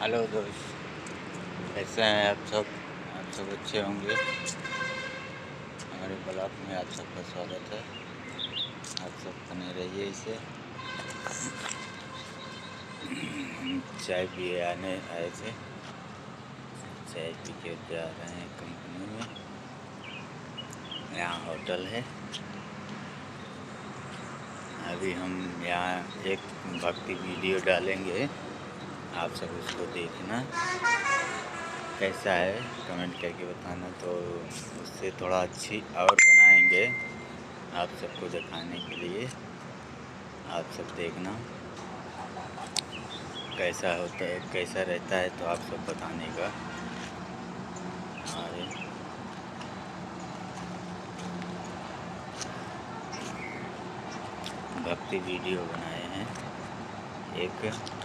Hello दोस्त, कैसे हैं आप सब? आप सब अच्छे होंगे। हमारे ब्लॉग में आप सबका स्वागत है। आप सब बने रहिए इसे। चाय पिए आए थे, चाय पी के जा रहे हैं कंपनी में। यहाँ होटल है। अभी हम यहाँ एक भक्ति वीडियो डालेंगे, आप सब उसको देखना। कैसा है कमेंट करके बताना, तो उससे थोड़ा अच्छी और बनाएंगे आप सबको दिखाने के लिए। आप सब देखना कैसा होता है, कैसा रहता है, तो आप सब बताने का। हमारे भक्ति वीडियो बनाए हैं एक।